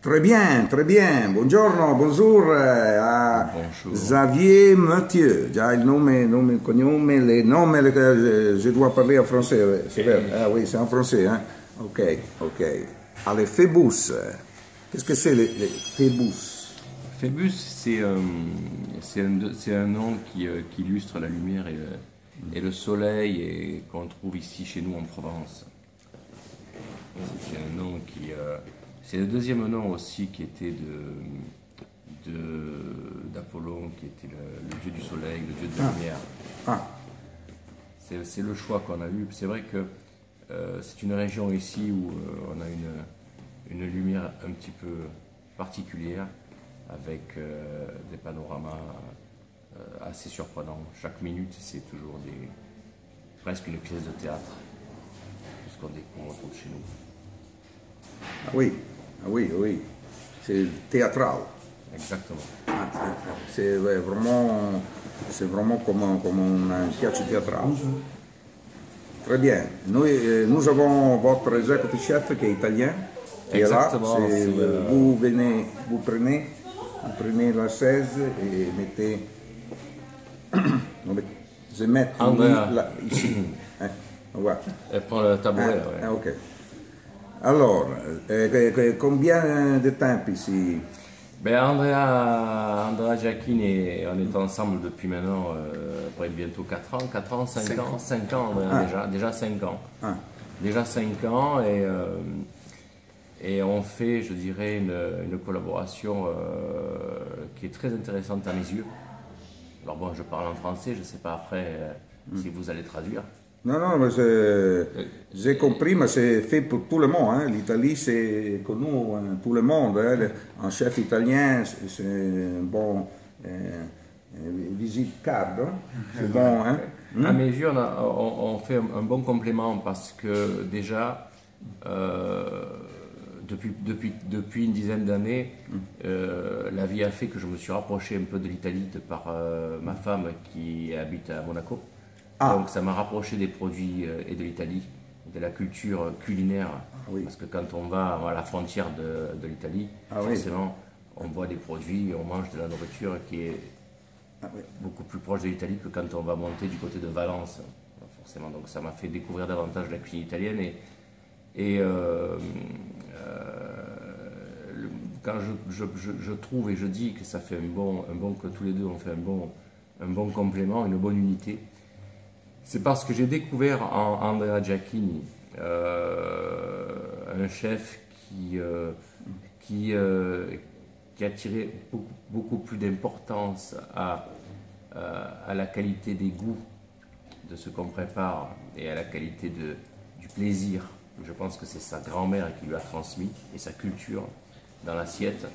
Très bien, très bien. Buongiorno, bonjour a Bonjour. Xavier Mathieu. Già il nome, cognome, le noms, je dois parler en français, c'est vrai. Ah oui, c'est en français, hein. Ok, ok. Allez, Phébus. Qu'est-ce que c'est les Phébus? Phébus, c'est un nom qui illustre la lumière et le soleil et qu'on trouve ici chez nous en Provence. C'est un nom c'est le deuxième nom aussi qui était d'Apollon, qui était le dieu du soleil, le dieu de la lumière. Ah, C'est le choix qu'on a eu. C'est vrai que c'est une région ici où on a une lumière un petit peu particulière, avec des panoramas assez surprenants. Chaque minute, c'est toujours presque une pièce de théâtre, tout ce qu'on découvre autour de chez nous. ah oui, ah oui, oui. C'est théâtral. Exactement. Ah, c'est vraiment comme un pièce théâtrale. Très bien. Nous avons votre executive chef qui est italien, qui est là. Exactement, c'est Vous prenez la chaise et mettez, je mets Andrea. ici. Voilà. Et prends le tabouret, ouais. Ok. Alors, combien de temps ici? Ben Andrea Giacchini, on est ensemble depuis maintenant bientôt 4 ans, 5 ans, 5 ans Andrea, déjà 5 ans. Ah. Déjà 5 ans et on fait, je dirais, une collaboration qui est très intéressante à mes yeux. Alors bon, je parle en français, je ne sais pas après si vous allez traduire. Non, non, mais j'ai compris, mais c'est fait pour tout le monde. Hein. L'Italie, c'est connu tout le monde. Hein. Un chef italien, c'est un bon visite card. Hein. C'est bon. Hein. À mes yeux, on fait un bon complément parce que déjà, depuis une dizaine d'années, la vie a fait que je me suis rapproché un peu de l'Italie par ma femme qui habite à Monaco. Ah. Donc ça m'a rapproché des produits et de l'Italie, de la culture culinaire. Oui. Parce que quand on va à la frontière de l'Italie, forcément, on voit des produits, on mange de la nourriture qui est beaucoup plus proche de l'Italie que quand on va monter du côté de Valence. Forcément, donc ça m'a fait découvrir davantage la cuisine italienne quand je trouve et je dis que ça fait que tous les deux on fait un bon complément, une bonne unité, c'est parce que j'ai découvert en Andrea Giacchini un chef qui a tiré beaucoup plus d'importance à la qualité des goûts de ce qu'on prépare et à la qualité du plaisir. Je pense que c'est sa grand-mère qui lui a transmis et sa culture dans l'assiette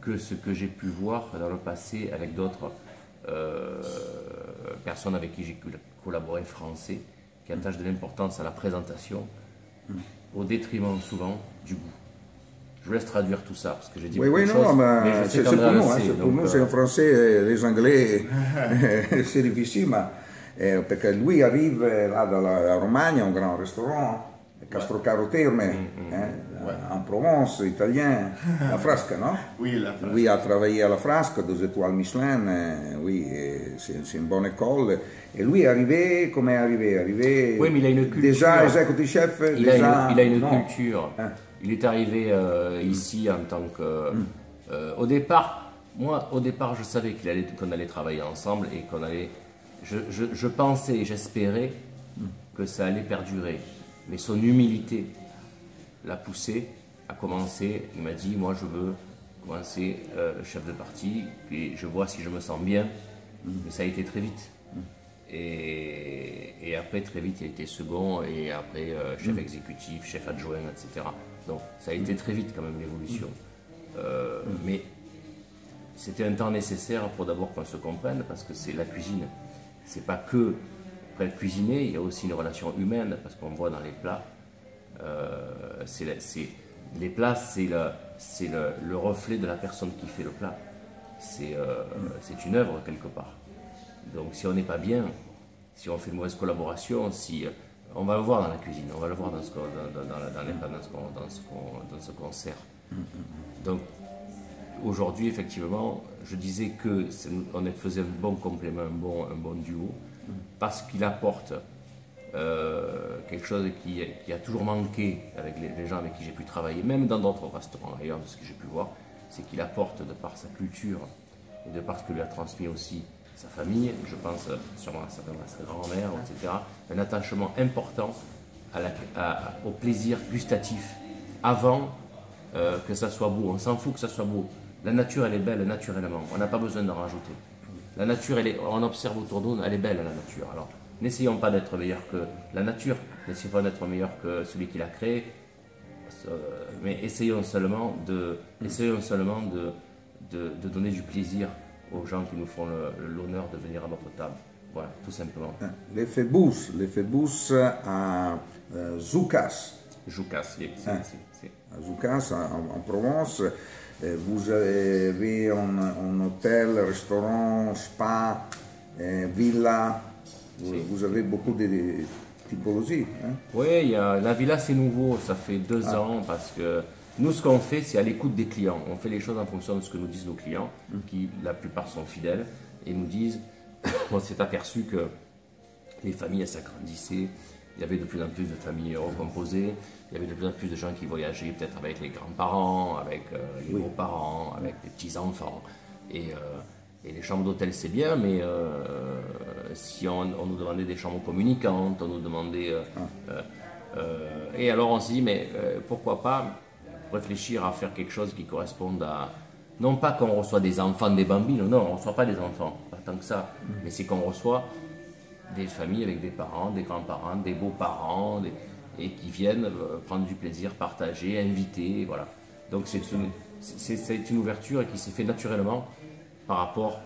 que ce que j'ai pu voir dans le passé avec d'autres personnes avec qui j'ai collaboré français, qui attachent de l'importance à la présentation au détriment souvent du goût. Je vous laisse traduire tout ça parce que j'ai dit beaucoup de choses, mais je sais c'est pour nous, sait, pour nous c'est en français, les Anglais, c'est difficile, parce que lui arrive là dans la Romagne, un grand restaurant, Castrocaro Terme, en Provence, italien, la Frasca, non? Oui, la Frasca. Lui a travaillé à la Frasca, 2 étoiles Michelin, oui, c'est une bonne école. Et lui est arrivé, comment est arrivé? Oui, mais il a une culture. Déjà executive chef, il a une culture. Il est arrivé ici en tant que... au départ, je savais qu'on allait travailler ensemble et qu'on allait... Je pensais et j'espérais que ça allait perdurer. Mais son humilité l'a poussé à commencer. Il m'a dit, moi je veux commencer chef de parti, puis je vois si je me sens bien. Mais ça a été très vite. Et après, très vite, il a été second, et après chef exécutif, chef adjoint, etc. Donc ça a été très vite quand même l'évolution. Mais c'était un temps nécessaire pour d'abord qu'on se comprenne, parce que c'est la cuisine. C'est pas que cuisiner, il y a aussi une relation humaine, parce qu'on voit dans les plats, les plats, c'est le reflet de la personne qui fait le plat. C'est une œuvre quelque part. Donc si on n'est pas bien, si on fait une mauvaise collaboration, on va le voir dans la cuisine, on va le voir dans ce qu'on sert. Donc aujourd'hui, effectivement, je disais que on faisait un bon complément, un bon duo, parce qu'il apporte quelque chose qui a toujours manqué avec les gens avec qui j'ai pu travailler, même dans d'autres restaurants ailleurs, de ce que j'ai pu voir, c'est qu'il apporte, de par sa culture et de par ce que lui a transmis aussi sa famille, je pense sûrement à sa grand-mère, etc., un attachement important au plaisir gustatif avant que ça soit beau. On s'en fout que ça soit beau. La nature, elle est belle naturellement, on n'a pas besoin d'en rajouter. La nature, on observe autour de nous, elle est belle, la nature. Alors, n'essayons pas d'être meilleur que la nature, n'essayons pas d'être meilleur que celui qui l'a créé, mais essayons seulement de donner du plaisir aux gens qui nous font l'honneur de venir à notre table. Voilà, tout simplement. Les Phébus à Zoukas. Zoukas, oui. À Zoukas, en Provence. Vous avez un hôtel, restaurant, spa, villa. Vous avez beaucoup de typologies. Hein? Oui, la villa c'est nouveau, ça fait 2 ans parce que nous ce qu'on fait c'est à l'écoute des clients. On fait les choses en fonction de ce que nous disent nos clients, qui la plupart sont fidèles et nous disent, on s'est aperçu que les familles s'agrandissaient, il y avait de plus en plus de familles recomposées, il y avait de plus en plus de gens qui voyageaient peut-être avec les grands-parents, avec les beaux-parents, avec les petits-enfants. Et les chambres d'hôtel c'est bien, mais si on nous demandait des chambres communicantes, on nous demandait... et alors on s'est dit, mais pourquoi pas réfléchir à faire quelque chose qui corresponde à... Non pas qu'on reçoit des enfants, des bambines, non, on ne reçoit pas des enfants, pas tant que ça, mais c'est qu'on reçoit des familles avec des parents, des grands-parents, des beaux-parents, et qui viennent prendre du plaisir, partager, inviter, voilà. Donc c'est une ouverture qui s'est fait naturellement par rapport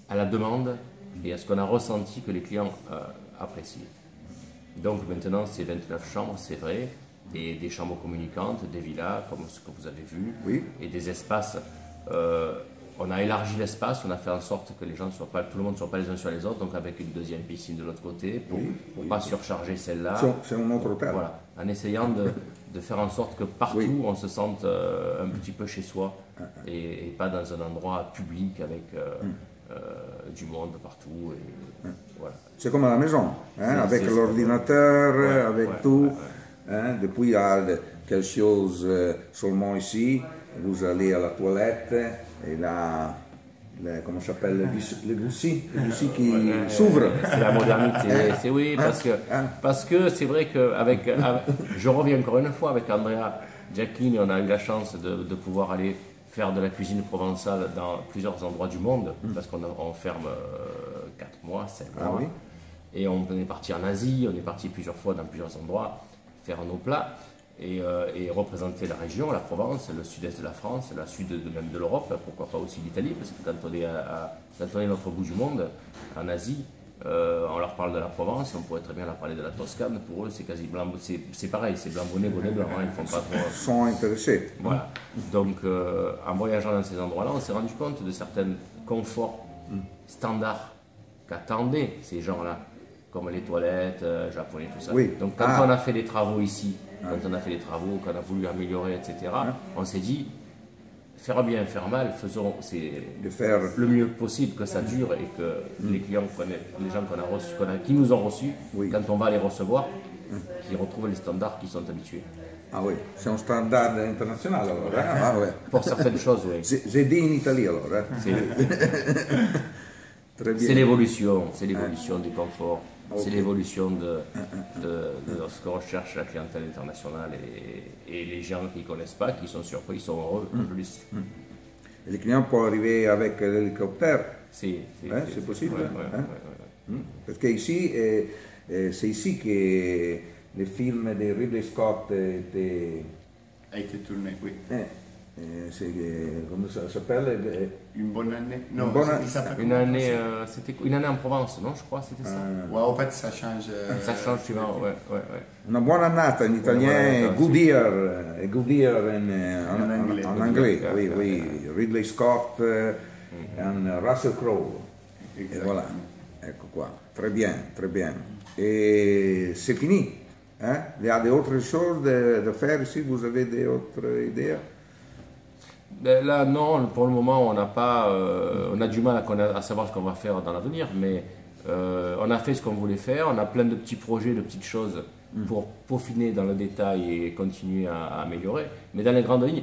à la demande et à ce qu'on a ressenti que les clients apprécient. Donc maintenant c'est 29 chambres, c'est vrai, et des chambres communicantes, des villas comme ce que vous avez vu, et des espaces. On a élargi l'espace, on a fait en sorte que les gens tout le monde ne soit pas les uns sur les autres, donc avec une deuxième piscine de l'autre côté, pour ne pas surcharger celle-là. C'est un autre hôtel. Voilà, en essayant de faire en sorte que partout on se sente un petit peu chez soi et pas dans un endroit public avec du monde partout. Voilà. C'est comme à la maison, hein, avec l'ordinateur, avec tout. Hein, depuis il y a quelque chose seulement ici. Vous allez à la toilette et là, comment ça s'appelle, les goussis qui s'ouvrent. C'est la modernité, c'est oui, parce que c'est vrai que je reviens encore une fois avec Andrea Giacchini, on a eu la chance de pouvoir aller faire de la cuisine provençale dans plusieurs endroits du monde, parce qu'on ferme 4 mois, 5 mois, et on est parti en Asie, on est parti plusieurs fois dans plusieurs endroits faire nos plats. Et représenter la région, la Provence, le sud-est de la France, la sud même de l'Europe, pourquoi pas aussi l'Italie, parce que quand on est à l'autre bout du monde, en Asie, on leur parle de la Provence, on pourrait très bien leur parler de la Toscane, pour eux c'est quasi blanc, c'est pareil, c'est blanc bonnet, bonnet blanc, hein, ils font pas trop... Ils sont intéressés. Voilà, donc en voyageant dans ces endroits-là, on s'est rendu compte de certains conforts standards qu'attendaient ces gens-là, comme les toilettes japonais, tout ça. Donc quand on a fait des travaux ici, qu'on a voulu améliorer, etc., on s'est dit, faire bien, faire mal, faisons le mieux possible, que ça dure et que les clients, les gens qu'on a reçus, qui nous ont reçus, quand on va les recevoir, qu'ils retrouvent les standards qu'ils sont habitués. Ah oui, c'est un standard international alors. Hein? Pour certaines choses, oui. J'ai dit in Italie alors. C'est l'évolution du confort. C'est l'évolution de ce que recherche la clientèle internationale et les gens qui ne connaissent pas, qui sont surpris, ils sont heureux en plus. Et les clients peuvent arriver avec l'hélicoptère. C'est possible. Parce que ici, c'est ici que le film de Ridley Scott a été tourné, oui. Comment ça s'appelle? Une bonne année. Non, une année en Provence, non? Je crois c'était ça. Ouais, en fait, ça change. Ça change souvent, ouais. Una buona annata in italien, good year en anglais. Oui. Ridley Scott et Russell Crowe. Et voilà, ecco qua. Très bien. Et c'est fini. Hein? Il y a d'autres choses de faire ici, vous avez d'autres idées? Ben là, non, pour le moment, on n'a pas, on a du mal à savoir ce qu'on va faire dans l'avenir, mais on a fait ce qu'on voulait faire. On a plein de petits projets, de petites choses pour peaufiner dans le détail et continuer à améliorer. Mais dans les grandes lignes,